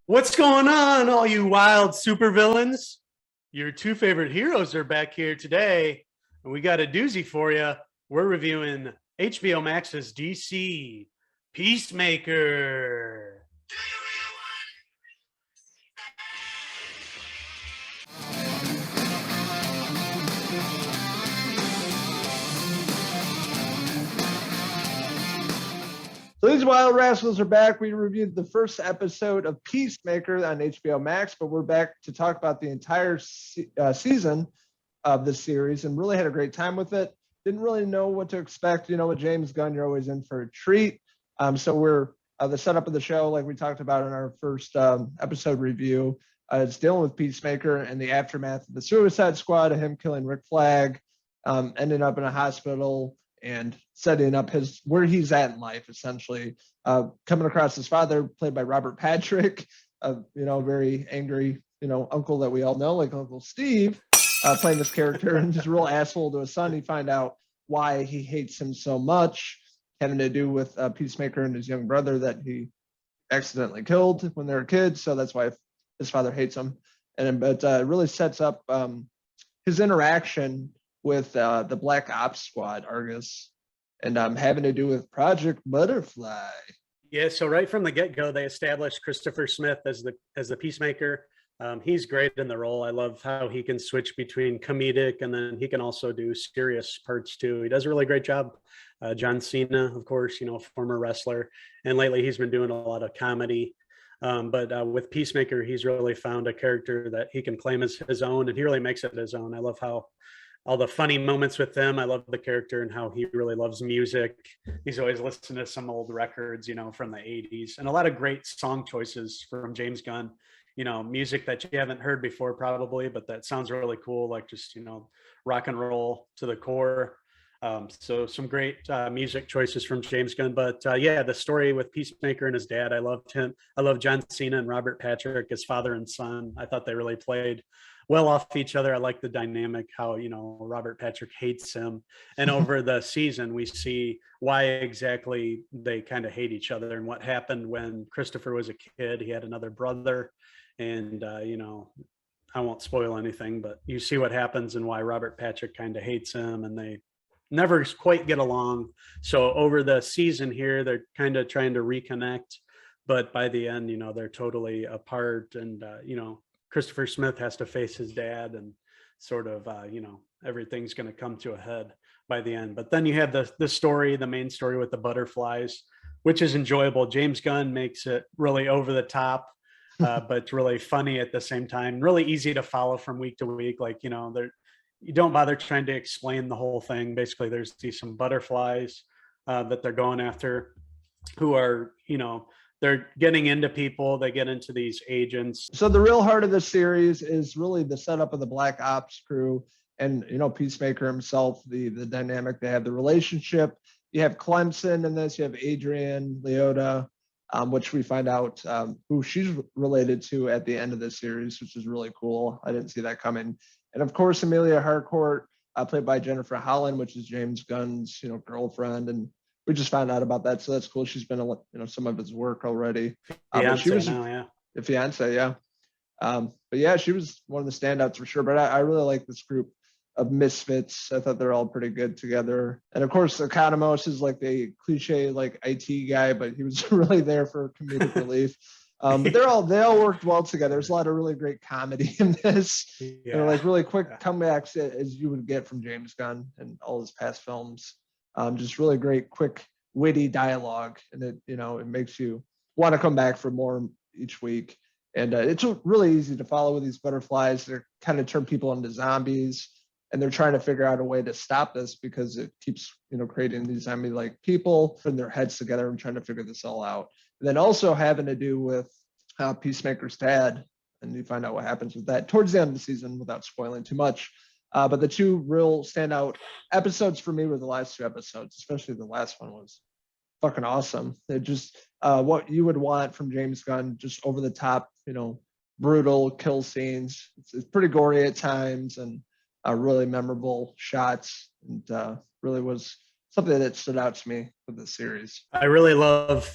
What's going on, all you wild supervillains? Your two favorite heroes are back here today, and we got a doozy for you. We're reviewing HBO Max's DC Peacemaker. So these wild rascals are back. We reviewed the first episode of Peacemaker on HBO Max, but we're back to talk about the entire season of the series and really had a great time with it. Didn't really know what to expect. You know, with James Gunn, you're always in for a treat. So we're the setup of the show, like we talked about in our first episode review, it's dealing with Peacemaker and the aftermath of the Suicide Squad, of him killing Rick Flag, ending up in a hospital and setting up where he's at in life, essentially. Coming across his father, played by Robert Patrick, very angry, uncle that we all know, like Uncle Steve, playing this character, and just a real asshole to his son. You find out why he hates him so much, having to do with Peacemaker and his young brother that he accidentally killed when they were kids. So that's why his father hates him. But it really sets up his interaction with the Black Ops Squad, Argus, and having to do with Project Butterfly. Yeah, so right from the get-go, they established Christopher Smith as the Peacemaker. He's great in the role. I love how he can switch between comedic and then he can also do serious parts too. He does a really great job. John Cena, of course, former wrestler, and lately he's been doing a lot of comedy. But with Peacemaker, he's really found a character that he can claim as his own, and he really makes it his own. I love how all the funny moments with him. I love the character and how he really loves music. He's always listening to some old records, from the 80s, and a lot of great song choices from James Gunn. Music that you haven't heard before probably, but that sounds really cool, like just, rock and roll to the core. So some great music choices from James Gunn. But yeah, the story with Peacemaker and his dad, I loved him. I love John Cena and Robert Patrick as father and son. I thought they really played well off each other. I like the dynamic, how, Robert Patrick hates him. And over the season, we see why exactly they kind of hate each other and what happened when Christopher was a kid. He had another brother, and, I won't spoil anything, but you see what happens and why Robert Patrick kind of hates him, and they never quite get along. So over the season here, they're kind of trying to reconnect, but by the end, they're totally apart. And, Christopher Smith has to face his dad, and sort of, everything's going to come to a head by the end. But then you have the story, the main story with the butterflies, which is enjoyable. James Gunn makes it really over the top, but really funny at the same time, really easy to follow from week to week. Like, you don't bother trying to explain the whole thing. Basically, there's some butterflies that they're going after, who are, they're getting into people. They get into these agents. So the real heart of the series is really the setup of the Black Ops crew and, Peacemaker himself, the dynamic they have, the relationship. You have Clemson in this, you have Adrian Leota, which we find out who she's related to at the end of the series, which is really cool. I didn't see that coming. And of course, Amelia Harcourt, played by Jennifer Holland, which is James Gunn's, girlfriend. And we just found out about that, so that's cool. She's been, some of his work already. But she was now, yeah. The fiance, yeah. But yeah, she was one of the standouts for sure. But I really like this group of misfits. I thought they're all pretty good together. And of course, Economos is like the cliche like IT guy, but he was really there for comedic relief. But they all worked well together. There's a lot of really great comedy in this. Yeah. Like really quick comebacks as you would get from James Gunn and all his past films. Just really great, quick, witty dialogue, and it makes you want to come back for more each week. And it's really easy to follow with these butterflies. They're kind of turn people into zombies, and they're trying to figure out a way to stop this because it keeps creating these zombie-like people, putting their heads together and trying to figure this all out. And then also having to do with Peacemaker's dad, and you find out what happens with that towards the end of the season without spoiling too much. But the two real standout episodes for me were the last two episodes, especially the last one was fucking awesome. It just what you would want from James Gunn, just over the top, brutal kill scenes. It's pretty gory at times and really memorable shots, and really was something that stood out to me with the series. I really love,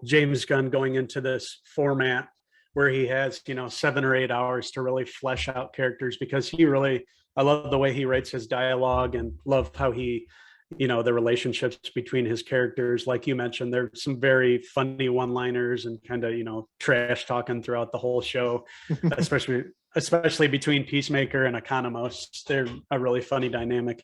James Gunn going into this format where he has, 7 or 8 hours to really flesh out characters, because I love the way he writes his dialogue, and love how he, the relationships between his characters. Like you mentioned, there's some very funny one-liners and kind of, trash talking throughout the whole show, especially between Peacemaker and Economos. They're a really funny dynamic.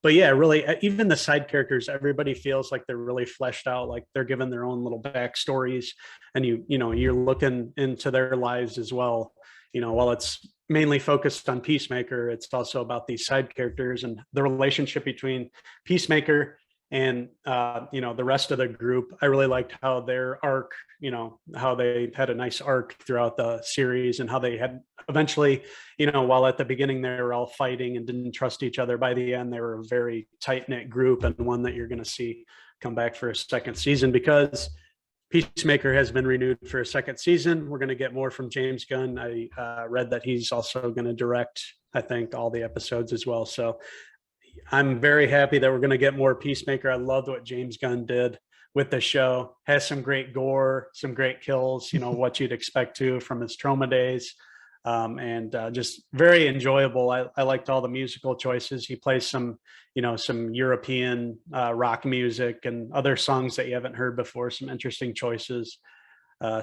But yeah, really, even the side characters, everybody feels like they're really fleshed out, like they're given their own little backstories, and you're looking into their lives as well. While it's mainly focused on Peacemaker, it's also about these side characters and the relationship between Peacemaker and the rest of the group. I really liked how their arc, how they had a nice arc throughout the series, and how they had eventually, while at the beginning they were all fighting and didn't trust each other, by the end they were a very tight-knit group, and one that you're going to see come back for a second season, because Peacemaker has been renewed for a second season. We're going to get more from James Gunn. I read that he's also going to direct, I think, all the episodes as well. So I'm very happy that we're going to get more Peacemaker. I loved what James Gunn did with the show. Has some great gore, some great kills, what you'd expect to from his Trauma days. And just very enjoyable. I liked all the musical choices. He plays some European rock music and other songs that you haven't heard before, some interesting choices.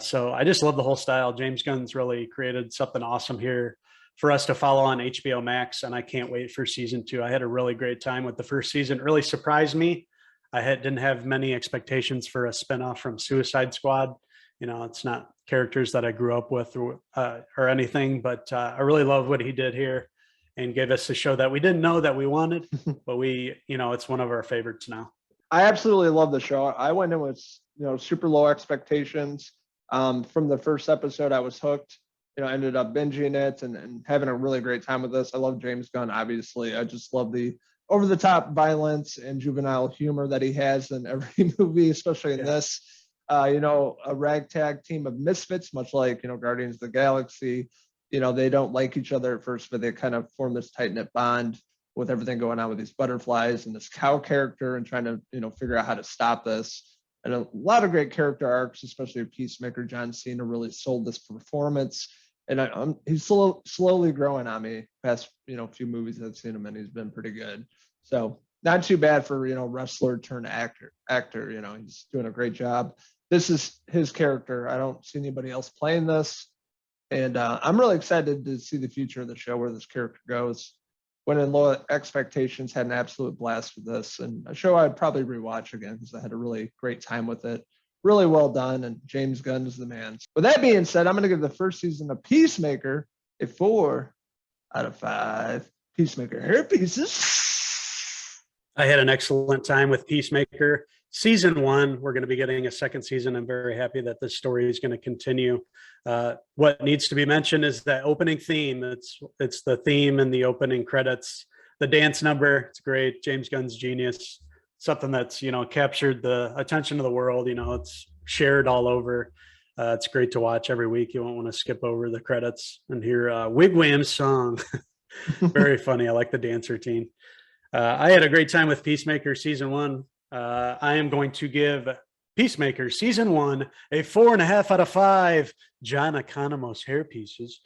So I just love the whole style. James Gunn's really created something awesome here for us to follow on HBO Max, and I can't wait for season 2. I had a really great time with the first season. It really surprised me. Didn't have many expectations for a spinoff from Suicide Squad. It's not characters that I grew up with or anything, but I really love what he did here and gave us a show that we didn't know that we wanted, but it's one of our favorites now. I absolutely love the show. I went in with, super low expectations. From the first episode, I was hooked. Ended up binging it and having a really great time with this. I love James Gunn, obviously. I just love the over-the-top violence and juvenile humor that he has in every movie, especially in this. A ragtag team of misfits, much like, Guardians of the Galaxy. They don't like each other at first, but they kind of form this tight-knit bond with everything going on with these butterflies and this cow character, and trying to, figure out how to stop this. And a lot of great character arcs, especially Peacemaker. John Cena really sold this performance. And he's slowly growing on me. Past, few movies I've seen him in, he's been pretty good. So not too bad for, wrestler turned actor. He's doing a great job. This is his character. I don't see anybody else playing this. And I'm really excited to see the future of the show, where this character goes. Went in low expectations, had an absolute blast with this, and a show I'd probably rewatch again because I had a really great time with it. Really well done, and James Gunn is the man. With that being said, I'm going to give the first season of Peacemaker a 4 out of 5 Peacemaker hair pieces. I had an excellent time with Peacemaker. Season 1, we're going to be getting a second season. I'm very happy that this story is going to continue. What needs to be mentioned is that opening theme. It's the theme in the opening credits. The dance number, it's great. James Gunn's genius. Something that's, captured the attention of the world. It's shared all over. It's great to watch every week. You won't want to skip over the credits and hear Wigwam's song. Very funny. I like the dance routine. I had a great time with Peacemaker Season 1. I am going to give Peacemaker Season 1 a 4.5 out of 5 John Economos hair pieces.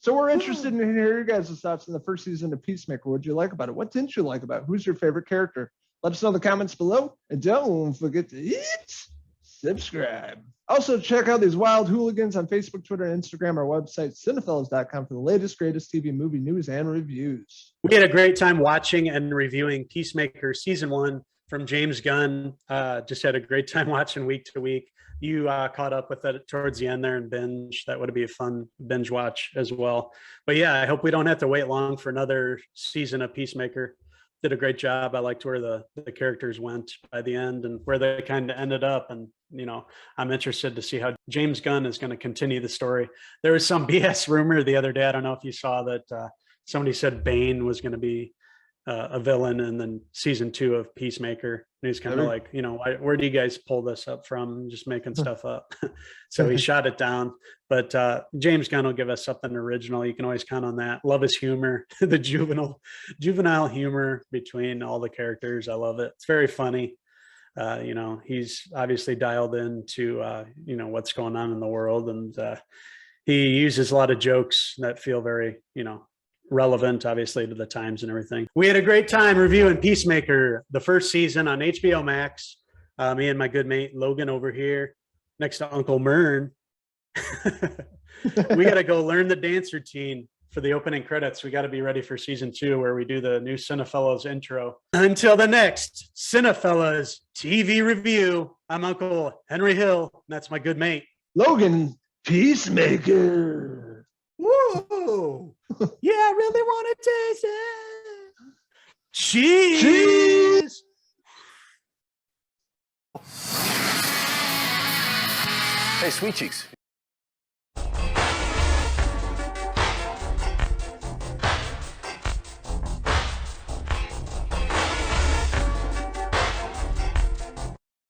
So we're interested in hearing your guys' thoughts on the first season of Peacemaker. What did you like about it? What didn't you like about it? Who's your favorite character? Let us know in the comments below. And don't forget to hit subscribe. Also, check out these wild hooligans on Facebook, Twitter, and Instagram. Our website, Cinephellas.com, for the latest, greatest TV movie news and reviews. We had a great time watching and reviewing Peacemaker Season 1 from James Gunn. Just had a great time watching week to week. You caught up with it towards the end there and binge. That would be a fun binge watch as well. But yeah, I hope we don't have to wait long for another season of Peacemaker. Did a great job. I liked where the characters went by the end and where they kind of ended up. And, I'm interested to see how James Gunn is going to continue the story. There was some BS rumor the other day. I don't know if you saw that somebody said Bane was going to be a villain in then season 2 of Peacemaker. And he's kind of like, where do you guys pull this up from? Just making stuff up. So he shot it down. But James Gunn will give us something original. You can always count on that. Love his humor, the juvenile humor between all the characters. I love it. It's very funny. He's obviously dialed into, what's going on in the world. And he uses a lot of jokes that feel very, relevant, obviously, to the times and everything. We had a great time reviewing Peacemaker, the first season on HBO Max. Me and my good mate Logan over here next to Uncle Mern. We got to go learn the dance routine for the opening credits. We got to be ready for season 2 where we do the new Cinephellas intro. Until the next Cinephellas TV review, I'm Uncle Henry Hill. And that's my good mate Logan Peacemaker. Whoa. Yeah, I really want to taste it. Cheese. Hey, Sweet Cheeks,